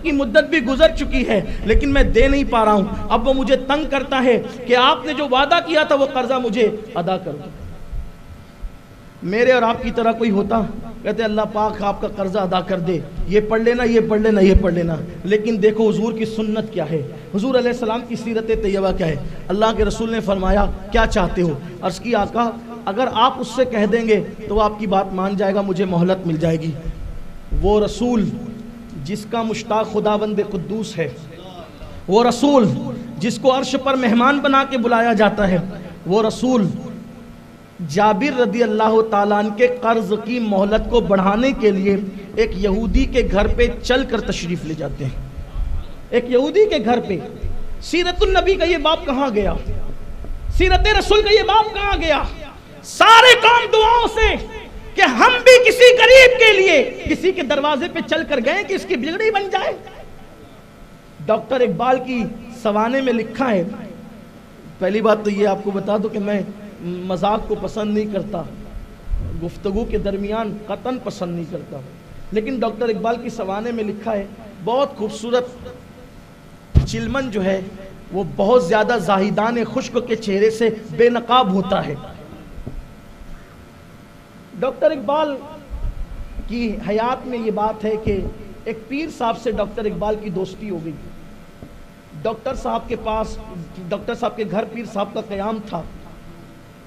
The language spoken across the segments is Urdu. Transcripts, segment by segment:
کی مدت بھی گزر چکی ہے لیکن میں دے نہیں پا رہا ہوں، اب وہ مجھے تنگ کرتا ہے کہ آپ نے جو وعدہ کیا تھا وہ قرضہ مجھے ادا کر دو۔ میرے اور آپ کی طرح کوئی ہوتا؟ کہتے اللہ پاک آپ کا قرضہ ادا کر دے، یہ پڑھ لینا، یہ پڑھ لینا، یہ پڑھ لینا۔ لیکن دیکھو حضور کی سنت کیا ہے، حضور علیہ السلام کی سیرت طیبہ کیا ہے۔ اللہ کے رسول نے فرمایا کیا چاہتے ہو؟ عرض کی آقا اگر آپ اس سے کہہ دیں گے تو وہ آپ کی بات مان جائے گا، مجھے مہلت مل جائے گی۔ وہ رسول جس کا مشتاق خداوند قدوس ہے، وہ رسول جس کو عرش پر مہمان بنا کے بلایا جاتا ہے، وہ رسول جابر رضی اللہ تعالیٰ عنہ کے قرض کی مہلت کو بڑھانے کے لیے ایک یہودی کے گھر پہ چل کر تشریف لے جاتے ہیں۔ ایک یہودی کے گھر پہ۔ سیرت النبی کا یہ باب کہاں گیا؟ سیرت رسول کا یہ باب کہاں گیا؟ سارے کام دعاؤں سے کہ ہم بھی کسی غریب کے لیے کسی کے دروازے پہ چل کر گئے کہ اس کی بگڑی بن جائے۔ ڈاکٹر اقبال کی سوانے میں لکھا ہے، پہلی بات تو یہ آپ کو بتا دو کہ میں مذاق کو پسند نہیں کرتا، گفتگو کے درمیان قطعاً پسند نہیں کرتا، لیکن ڈاکٹر اقبال کی سوانے میں لکھا ہے بہت خوبصورت چلمن جو ہے وہ بہت زیادہ زاہدان خشک کے چہرے سے بے نقاب ہوتا ہے۔ ڈاکٹر اقبال کی حیات میں یہ بات ہے کہ ایک پیر صاحب سے ڈاکٹر اقبال کی دوستی ہو گئی۔ ڈاکٹر صاحب کے گھر پیر صاحب کا قیام تھا۔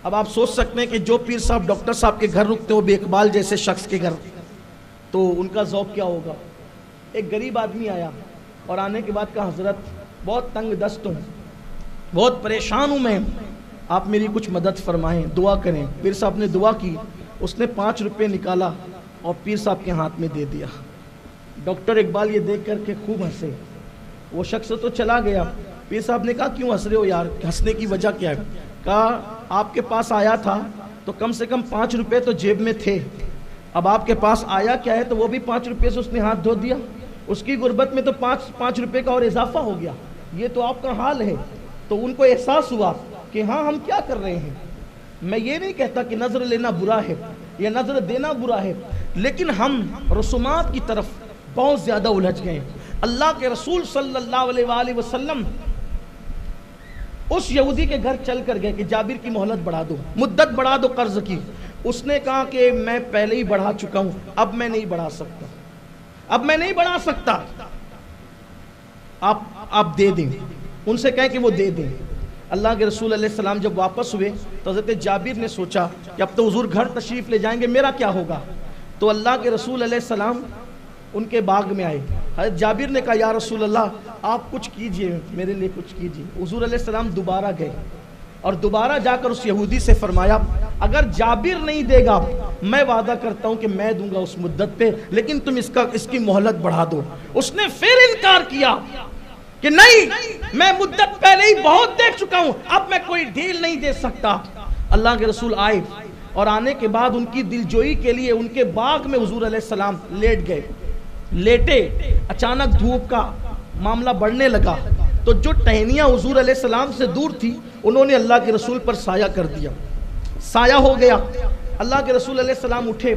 اب آپ سوچ سکتے ہیں کہ جو پیر صاحب ڈاکٹر صاحب کے گھر رکتے ہو بے اقبال جیسے شخص کے گھر، تو ان کا ذوق کیا ہوگا۔ ایک غریب آدمی آیا اور آنے کے بعد کہا حضرت بہت تنگ دست ہوں، بہت پریشان ہوں میں، آپ میری کچھ مدد فرمائیں، دعا کریں۔ پیر صاحب نے دعا کی، اس نے 5 روپے نکالا اور پیر صاحب کے ہاتھ میں دے دیا۔ ڈاکٹر اقبال یہ دیکھ کر کے خوب ہنسے۔ وہ شخص تو چلا گیا۔ پیر صاحب نے کہا کیوں ہنس رہے ہو یار، ہنسنے کی وجہ کیا ہے؟ کہا آپ کے پاس آیا تھا تو کم سے کم 5 روپے تو جیب میں تھے، اب آپ کے پاس آیا کیا ہے تو وہ بھی 5 روپے سے اس نے ہاتھ دھو دیا، اس کی غربت میں تو 5 روپے کا اور اضافہ ہو گیا، یہ تو آپ کا حال ہے۔ تو ان کو احساس ہوا کہ ہاں ہم کیا کر رہے ہیں۔ میں یہ نہیں کہتا کہ نظر لینا برا ہے یا نظر دینا برا ہے، لیکن ہم رسومات کی طرف بہت زیادہ الجھ گئے۔ اللہ کے رسول صلی اللہ علیہ وآلہ وسلم اس یہودی کے گھر چل کر گئے کہ جابر کی مہلت بڑھا دو، مدت بڑھا دو قرض کی۔ اس نے کہا کہ میں پہلے ہی بڑھا چکا ہوں، اب میں نہیں بڑھا سکتا، اب میں نہیں بڑھا سکتا، آپ دے دیں، ان سے کہیں کہ وہ دے دیں۔ اللہ کے رسول علیہ السلام جب واپس ہوئے تو حضرت جابر نے سوچا کہ اب تو حضور گھر تشریف لے جائیں گے، میرا کیا ہوگا۔ تو اللہ کے رسول علیہ السلام ان کے باغ میں آئے۔ حضرت جابر نے کہا یا رسول اللہ آپ کچھ کیجئے، میرے لیے کچھ کیجئے۔ حضور علیہ السلام دوبارہ گئے اور دوبارہ جا کر اس یہودی سے فرمایا اگر جابر نہیں دے گا میں وعدہ کرتا ہوں کہ میں دوں گا اس مدت پہ، لیکن تم اس کی مہلت بڑھا دو۔ اس نے پھر انکار کیا کہ نہیں، میں مدت پہلے ہی بہت دیکھ چکا ہوں، اب میں کوئی ڈھیل نہیں دے سکتا۔ اللہ کے رسول آئے اور آنے کے بعد ان کی دلجوئی کے لیے ان کے باغ میں حضور علیہ السلام لیٹ گئے۔ لیٹے، اچانک دھوپ کا معاملہ بڑھنے لگا تو جو ٹہنیاں حضور علیہ السلام سے دور تھی انہوں نے اللہ کے رسول پر سایہ کر دیا، سایہ ہو گیا۔ اللہ کے رسول علیہ السلام اٹھے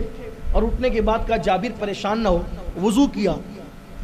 اور اٹھنے کے بعد کہا جابر پریشان نہ ہو، وضو کیا،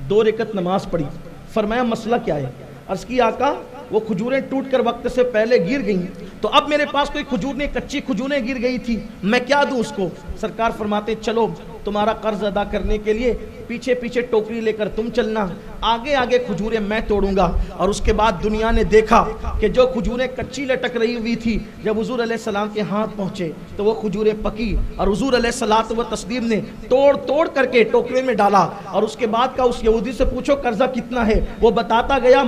2 رکعت نماز پڑھی۔ فرمایا مسئلہ کیا ہے؟ عرض کی آقا وہ کھجوریں ٹوٹ کر وقت سے پہلے گر گئیں، تو اب میرے پاس کوئی کھجور نہیں، کچی کھجوریں گر گئی تھی، میں کیا دوں اس کو؟ سرکار فرماتے چلو تمہارا قرض ادا کرنے کے لیے پیچھے پیچھے ٹوکری لے کر تم چلنا، آگے آگے کھجوریں میں توڑوں گا۔ اور اس کے بعد دنیا نے دیکھا کہ جو کھجوریں کچی لٹک رہی ہوئی تھی جب حضور علیہ السلام کے ہاتھ پہنچے تو وہ کھجوریں پکی، اور حضور علیہ الصلوۃ والتسلیم نے توڑ کر کے ٹوکرے میں ڈالا۔ اور اس کے بعد کا اس یہودی سے پوچھو قرضہ کتنا ہے، وہ بتاتا گیا،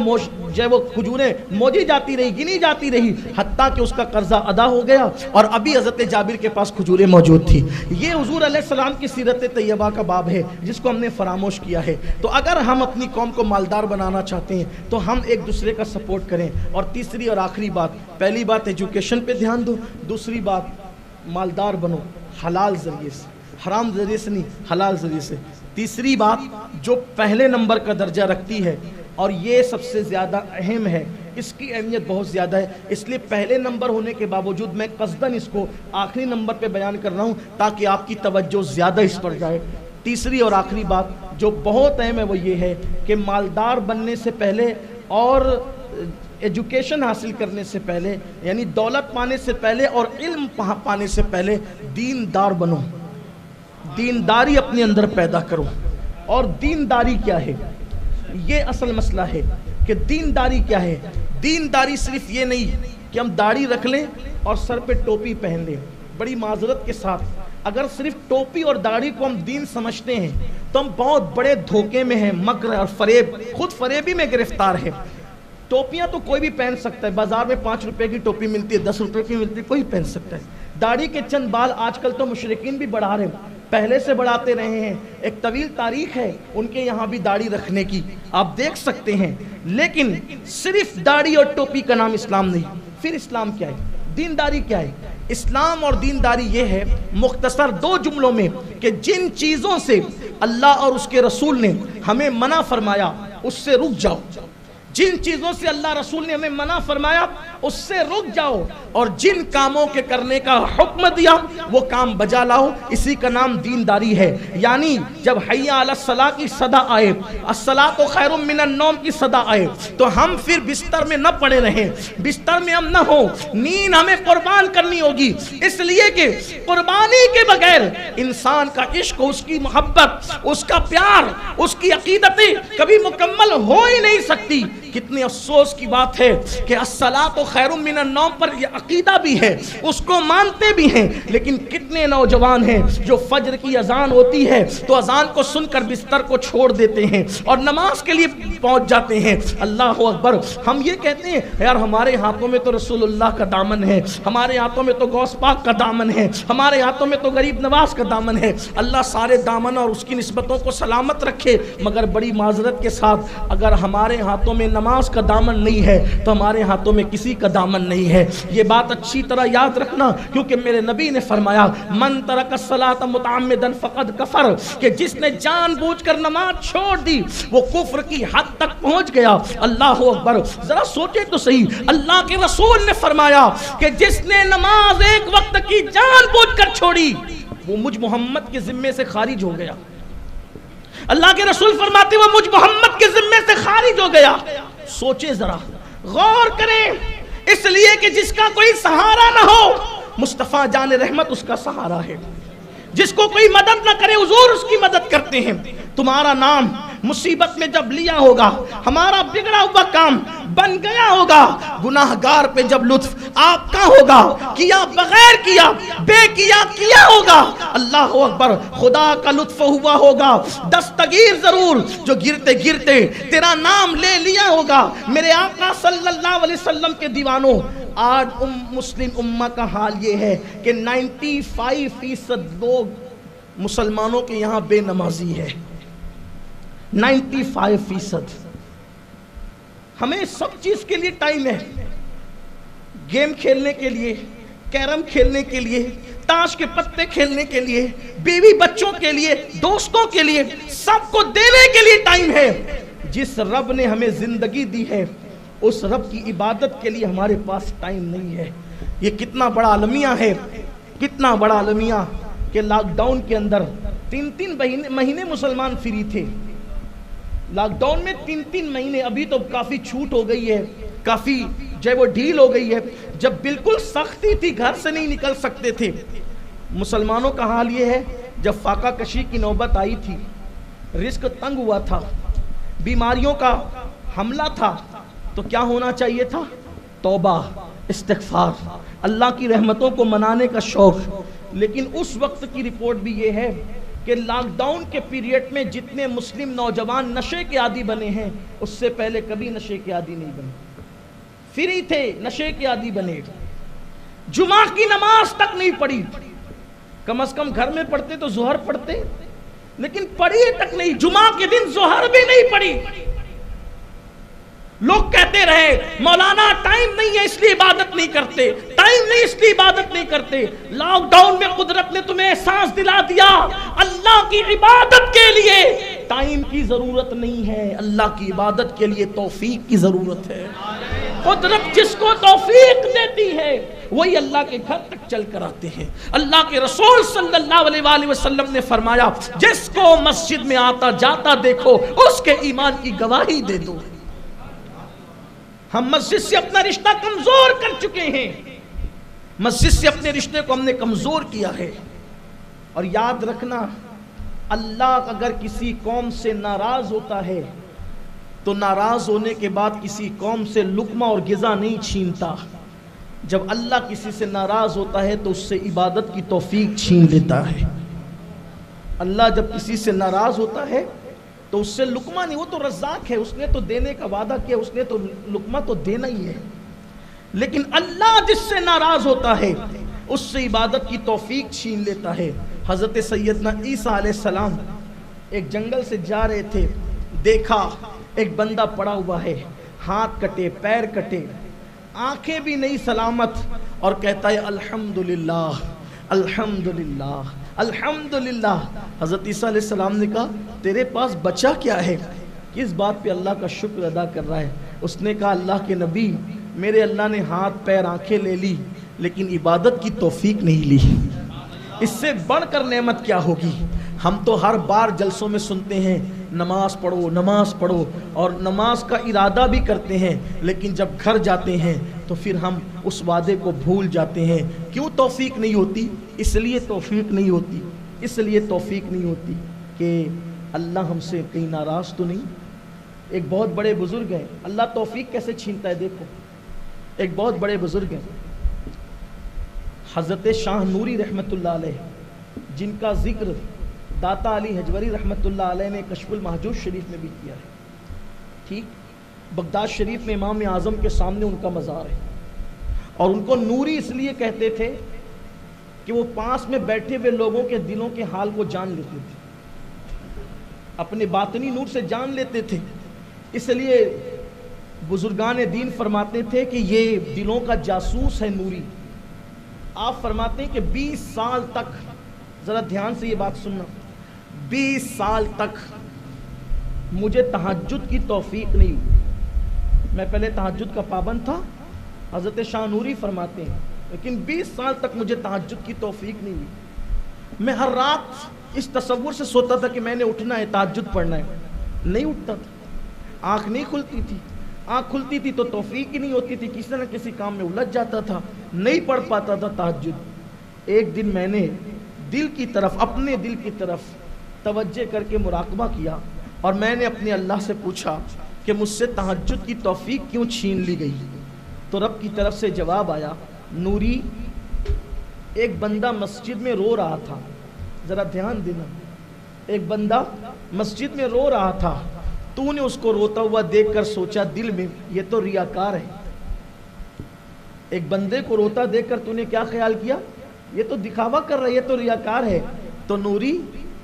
وہ کھجوریں موجی جاتی رہی، گنی جاتی رہی، حتیٰ کہ اس کا قرضہ ادا ہو گیا اور ابھی حضرت جابر کے پاس کھجوریں موجود تھی۔ یہ حضور علیہ السلام کی سیرت طیبہ کا باب ہے جس کو ہم نے فراموش کیا ہے۔ تو اگر ہم اپنی قوم کو مالدار بنانا چاہتے ہیں تو ہم ایک دوسرے کا سپورٹ کریں۔ اور تیسری اور آخری بات، پہلی بات ایجوکیشن پہ دھیان دو، دوسری بات مالدار بنو حلال ذریعے سے، حرام ذریعے سے نہیں، حلال ذریعے سے۔ تیسری بات جو پہلے نمبر کا درجہ رکھتی ہے اور یہ سب سے زیادہ اہم ہے، اس کی اہمیت بہت زیادہ ہے، اس لیے پہلے نمبر ہونے کے باوجود میں قصداً اس کو آخری نمبر پہ بیان کر رہا ہوں تاکہ آپ کی توجہ زیادہ اس پر جائے۔ تیسری اور آخری بات جو بہت اہم ہے وہ یہ ہے کہ مالدار بننے سے پہلے اور ایجوکیشن حاصل کرنے سے پہلے، یعنی دولت پانے سے پہلے اور علم پانے سے پہلے دیندار بنو، دینداری اپنے اندر پیدا کرو۔ اور دینداری کیا ہے؟ یہ اصل مسئلہ ہے کہ دینداری کیا ہے۔ دینداری صرف یہ نہیں کہ ہم داڑھی رکھ لیں اور سر پہ ٹوپی پہن لیں۔ بڑی معذرت کے ساتھ اگر صرف ٹوپی اور داڑھی کو ہم دین سمجھتے ہیں تو ہم بہت بڑے دھوکے میں ہیں، مکر اور فریب، خود فریبی میں گرفتار ہے۔ ٹوپیاں تو کوئی بھی پہن سکتا ہے، بازار میں 5 روپے کی ٹوپی ملتی ہے، 10 روپے کی ملتی ہے، کوئی پہن سکتا ہے۔ داڑھی کے چند بال آج کل تو مشرکین بھی بڑھا رہے ہیں، پہلے سے بڑھاتے رہے ہیں، ایک طویل تاریخ ہے ان کے یہاں بھی داڑھی رکھنے کی، آپ دیکھ سکتے ہیں۔ لیکن صرف داڑھی اور ٹوپی کا نام اسلام نہیں۔ پھر اسلام کیا ہے؟ دینداری کیا ہے؟ اسلام اور دینداری یہ ہے مختصر 2 جملوں میں کہ جن چیزوں سے اللہ اور اس کے رسول نے ہمیں منع فرمایا اس سے رک جاؤ، جن چیزوں سے اللہ رسول نے ہمیں منع فرمایا اس سے رک جاؤ، اور جن کاموں کے کرنے کا حکم دیا وہ کام بجا لاؤ، اسی کا نام دینداری ہے۔ یعنی جب حی علی الصلاۃ کی صدا آئے، الصلاۃ خیر من النوم کی صدا آئے، تو ہم پھر بستر میں نہ پڑے رہیں، بستر میں ہم نہ ہوں، نیند ہمیں قربان کرنی ہوگی، اس لیے کہ قربانی کے بغیر انسان کا عشق، اس کی محبت، اس کا پیار، اس کی عقیدتیں کبھی مکمل ہو ہی نہیں سکتی۔ کتنے افسوس کی بات ہے کہ الصلاۃ خیر من النوم پر یہ عقیدہ بھی ہے، اس کو مانتے بھی ہیں، لیکن کتنے نوجوان ہیں جو فجر کی اذان ہوتی ہے تو اذان کو سن کر بستر کو چھوڑ دیتے ہیں اور نماز کے لیے پہنچ جاتے ہیں۔ اللہ اکبر! ہم یہ کہتے ہیں یار ہمارے ہاتھوں میں تو رسول اللہ کا دامن ہے، ہمارے ہاتھوں میں تو غوث پاک کا دامن ہے، ہمارے ہاتھوں میں تو غریب نواز کا دامن ہے۔ اللہ سارے دامن اور اس کی نسبتوں کو سلامت رکھے، مگر بڑی معذرت کے ساتھ اگر ہمارے ہاتھوں میں نماز کا دامن نہیں ہے تو ہمارے ہاتھوں میں کسی کا دامن نہیں ہے۔ یہ بات اچھی طرح یاد رکھنا، کیونکہ میرے نبی نے فرمایا من ترک الصلاۃ متعمدا فقد کفر، کہ جس نے جان بوجھ کر نماز چھوڑ دی وہ کفر کی حد تک پہنچ گیا۔ اللہ اکبر! ذرا سوچے تو صحیح، اللہ کے رسول نے فرمایا کہ جس نے نماز ایک وقت کی جان بوجھ کر چھوڑی وہ مجھ محمد کے ذمے سے خارج ہو گیا۔ اللہ کے رسول فرماتے وہ مجھ محمد کے ذمے سے خارج ہو گیا۔ سوچے ذرا، غور کریں، اس لیے کہ جس کا کوئی سہارا نہ ہو مصطفیٰ جان رحمت اس کا سہارا ہے، جس کو کوئی مدد نہ کرے حضور اس کی مدد کرتے ہیں۔ تمہارا نام مصیبت میں جب لیا ہوگا، ہمارا بگڑا ہوا کام بن گیا ہوگا، گناہگار پہ جب لطف آپ کا ہوگا، کیا بغیر کیا، بے کیا ہوگا، اللہ اکبر، خدا کا لطف ہوا ہوگا، دستگیر ضرور جو گرتے گرتے تیرا نام لے لیا ہوگا۔ میرے آقا صلی اللہ علیہ وسلم کے دیوانوں، آج مسلم امہ کا حال یہ ہے کہ 95% لوگ مسلمانوں کے یہاں بے نمازی ہے، 95%۔ ہمیں سب چیز کے لیے ٹائم ہے، گیم کھیلنے کے لیے، کیرم کھیلنے کے لیے، تاش کے پتے کھیلنے کے لیے، بیوی بچوں کے لیے، دوستوں کے لیے، سب کو دینے کے لیے ٹائم ہے۔ جس رب نے ہمیں زندگی دی ہے اس رب کی عبادت کے لیے ہمارے پاس ٹائم نہیں ہے۔ یہ کتنا بڑا المیہ ہے، کتنا بڑا المیہ کہ لاک ڈاؤن کے اندر 3 مہینے مسلمان فری تھے۔ لاک ڈاؤن میں 3 مہینے، ابھی تو کافی چھوٹ ہو گئی ہے، کافی جو ہے وہ ڈھیل ہو گئی ہے۔ جب بالکل سختی تھی، گھر سے نہیں نکل سکتے تھے، مسلمانوں کا حال یہ ہے جب فاقہ کشی کی نوبت آئی تھی، رزق تنگ ہوا تھا، بیماریوں کا حملہ تھا، تو کیا ہونا چاہیے تھا؟ توبہ، استغفار، اللہ کی رحمتوں کو منانے کا شوق۔ لیکن اس وقت کی رپورٹ بھی یہ ہے کہ لاک ڈاؤن کے پیریڈ میں جتنے مسلم نوجوان نشے کے عادی بنے ہیں اس سے پہلے کبھی نشے کے عادی نہیں بنے، فری تھے، نشے کے عادی بنے، جمعہ کی نماز تک نہیں پڑھی، کم از کم گھر میں پڑھتے تو ظہر پڑھتے، لیکن پڑھی تک نہیں، جمعہ کے دن ظہر بھی نہیں پڑھی۔ لوگ کہتے رہے مولانا ٹائم نہیں ہے اس لیے عبادت نہیں کرتے، ٹائم نہیں اس لیے عبادت نہیں کرتے۔ لاک ڈاؤن میں قدرت نے تمہیں احساس دلا دیا اللہ کی عبادت کے لیے ٹائم کی ضرورت نہیں ہے، اللہ کی عبادت کے لیے توفیق کی ضرورت ہے۔ قدرت جس کو توفیق دیتی ہے وہی اللہ کے گھر تک چل کر آتے ہیں۔ اللہ کے رسول صلی اللہ علیہ وآلہ وسلم نے فرمایا جس کو مسجد میں آتا جاتا دیکھو اس کے ایمان کی گواہی دے دو۔ ہم مسجد سے اپنا رشتہ کمزور کر چکے ہیں، مسجد سے اپنے رشتے کو ہم نے کمزور کیا ہے۔ اور یاد رکھنا، اللہ اگر کسی قوم سے ناراض ہوتا ہے تو ناراض ہونے کے بعد کسی قوم سے لقمہ اور غذا نہیں چھینتا۔ جب اللہ کسی سے ناراض ہوتا ہے تو اس سے عبادت کی توفیق چھین لیتا ہے۔ اللہ جب کسی سے ناراض ہوتا ہے تو اس سے لقمہ نہیں، وہ تو رزاق ہے، اس نے تو دینے کا وعدہ کیا، اس نے تو لقمہ تو دینا ہی ہے۔ لیکن اللہ جس سے ناراض ہوتا ہے اس سے عبادت کی توفیق چھین لیتا ہے۔ حضرت سیدنا عیسیٰ علیہ السلام ایک جنگل سے جا رہے تھے، دیکھا ایک بندہ پڑا ہوا ہے، ہاتھ کٹے، پیر کٹے، آنکھیں بھی نہیں سلامت، اور کہتا ہے الحمدللہ الحمدللہ الحمدللہ۔ حضرت عیسیٰ علیہ السلام نے کہا تیرے پاس بچا کیا ہے؟ کس بات پہ اللہ کا شکر ادا کر رہا ہے؟ اس نے کہا اللہ کے نبی، میرے اللہ نے ہاتھ پیر آنکھیں لے لی لیکن عبادت کی توفیق نہیں لی، اس سے بڑھ کر نعمت کیا ہوگی؟ ہم تو ہر بار جلسوں میں سنتے ہیں نماز پڑھو نماز پڑھو، اور نماز کا ارادہ بھی کرتے ہیں، لیکن جب گھر جاتے ہیں تو پھر ہم اس وعدے کو بھول جاتے ہیں۔ کیوں توفیق نہیں ہوتی؟ اس لیے توفیق نہیں ہوتی، اس لیے توفیق نہیں ہوتی کہ اللہ ہم سے کہیں ناراض تو نہیں۔ ایک بہت بڑے بزرگ ہیں، اللہ توفیق کیسے چھینتا ہے دیکھو۔ ایک بہت بڑے بزرگ ہیں حضرت شاہ نوری رحمۃ اللہ علیہ، جن کا ذکر داتا علی حجوری رحمۃ اللہ علیہ نے کشف المحجوب شریف میں بھی کیا ہے۔ ٹھیک، بغداد شریف میں امام اعظم کے سامنے ان کا مزار ہے، اور ان کو نوری اس لیے کہتے تھے کہ وہ پاس میں بیٹھے ہوئے لوگوں کے دلوں کے حال کو جان لیتے تھے، اپنے باطنی نور سے جان لیتے تھے۔ اس لیے بزرگان دین فرماتے تھے کہ یہ دلوں کا جاسوس ہے نوری۔ آپ فرماتے ہیں کہ 20 سال تک، ذرا دھیان سے یہ بات سننا، 20 سال تک مجھے تہجد کی توفیق نہیں ہوئی۔ میں پہلے تہجد کا پابند تھا، حضرت شاہ نوری فرماتے ہیں، لیکن 20 سال تک مجھے تہجد کی توفیق نہیں ہوئی۔ میں ہر رات اس تصور سے سوتا تھا کہ میں نے اٹھنا ہے، تہجد پڑھنا ہے، نہیں اٹھتا تھا، آنکھ نہیں کھلتی تھی، آنکھ کھلتی تھی تو توفیق ہی نہیں ہوتی تھی، کسی نہ کسی کام میں الجھ جاتا تھا، نہیں پڑھ پاتا تھا تہجد۔ ایک دن میں نے دل کی طرف، اپنے دل کی طرف توجہ کر کے مراقبہ کیا، اور میں نے اپنے اللہ سے پوچھا کہ مجھ سے تہجد کی توفیق کیوں چھین لی گئی؟ تو رب کی طرف سے جواب آیا، نوری، ایک بندہ مسجد میں رو رہا تھا، ذرا دھیان دینا، ایک بندہ مسجد میں رو رہا تھا، تو نے اس کو روتا ہوا دیکھ کر سوچا دل میں یہ تو ریاکار ہے۔ ایک بندے کو روتا دیکھ کر تو نے کیا خیال کیا؟ یہ تو دکھاوا کر رہا ہے، یہ تو ریاکار ہے۔ تو نوری،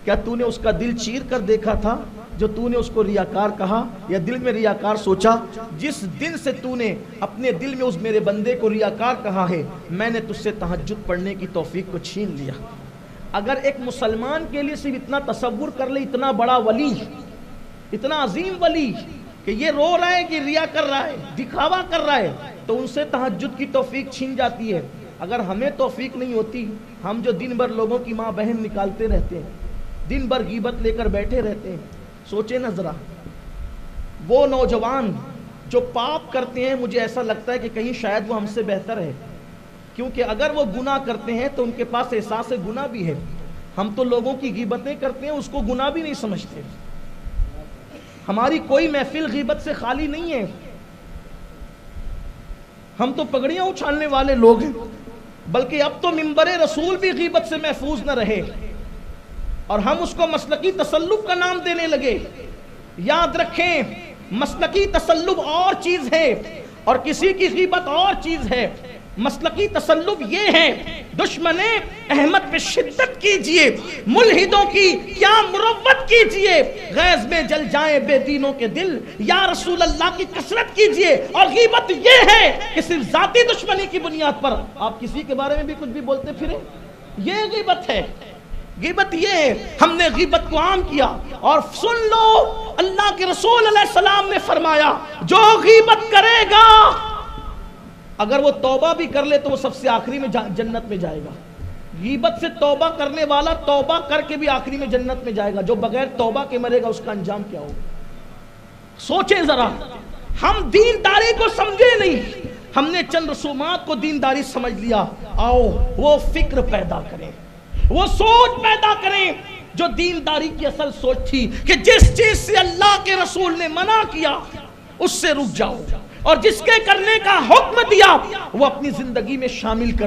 کیا تو نے اس کا دل چیر کر دیکھا تھا جو تو نے اس کو ریاکار کہا، یا دل میں ریاکار سوچا؟ جس دن سے تو نے اپنے دل میں اس میرے بندے کو ریاکار کہا ہے، میں نے تجھ سے تہجد پڑھنے کی توفیق کو چھین لیا۔ اگر ایک مسلمان کے لیے صرف اتنا تصور کر لے، اتنا بڑا ولی، اتنا عظیم ولی کہ یہ رو رہا ہے کہ ریا کر رہا ہے، دکھاوا کر رہا ہے، تو ان سے تہجد کی توفیق چھین جاتی ہے۔ اگر ہمیں توفیق نہیں ہوتی، ہم جو دن بھر لوگوں کی ماں بہن نکالتے رہتے ہیں، دن بھر غیبت لے کر بیٹھے رہتے ہیں، سوچے نا ذرا، وہ نوجوان جو پاپ کرتے ہیں، مجھے ایسا لگتا ہے کہ کہیں شاید وہ ہم سے بہتر ہے، کیونکہ اگر وہ گناہ کرتے ہیں تو ان کے پاس احساس گناہ بھی ہے۔ ہم تو لوگوں کی غیبتیں کرتے ہیں، اس کو گناہ بھی نہیں سمجھتے۔ ہماری کوئی محفل غیبت سے خالی نہیں ہے، ہم تو پگڑیاں اچھالنے والے لوگ ہیں، بلکہ اب تو منبر رسول بھی غیبت سے محفوظ نہ رہے، اور ہم اس کو مسلکی تسلب کا نام دینے لگے۔ یاد رکھیں، مسلکی تسلب اور چیز ہے اور کسی کی غیبت اور چیز ہے۔ مسلکی تسلب یہ ہے، دشمن احمد پہ شدت کیجئے، ملحدوں کی کیا مروت کیجئے، غیظ میں جل جائیں بے دینوں کے دل، یا رسول اللہ کی کثرت کیجئے۔ اور غیبت یہ ہے کہ صرف ذاتی دشمنی کی بنیاد پر آپ کسی کے بارے میں بھی کچھ بھی بولتے پھریں، یہ غیبت ہے۔ غیبت یہ ہے، ہم نے غیبت کو عام کیا۔ اور سن لو، اللہ کے رسول علیہ السلام نے فرمایا، جو غیبت کرے گا اگر وہ توبہ بھی کر لے تو وہ سب سے آخری میں جنت میں جائے گا. غیبت سے توبہ کرنے والا توبہ کر کے بھی آخری میں جنت میں جائے گا. جو بغیر توبہ کے مرے گا اس کا انجام کیا ہوگا؟ سوچیں ذرا. ہم دینداری کو سمجھے نہیں, ہم نے چند رسومات کو دینداری سمجھ لیا. آؤ وہ فکر پیدا کریں, وہ سوچ پیدا کریں جو دینداری کی اصل سوچ تھی کہ جس چیز سے اللہ کے رسول نے منع کیا اس سے رک جاؤ, اور جس کے کرنے کا حکم دیا وہ اپنی زندگی میں شامل کرو.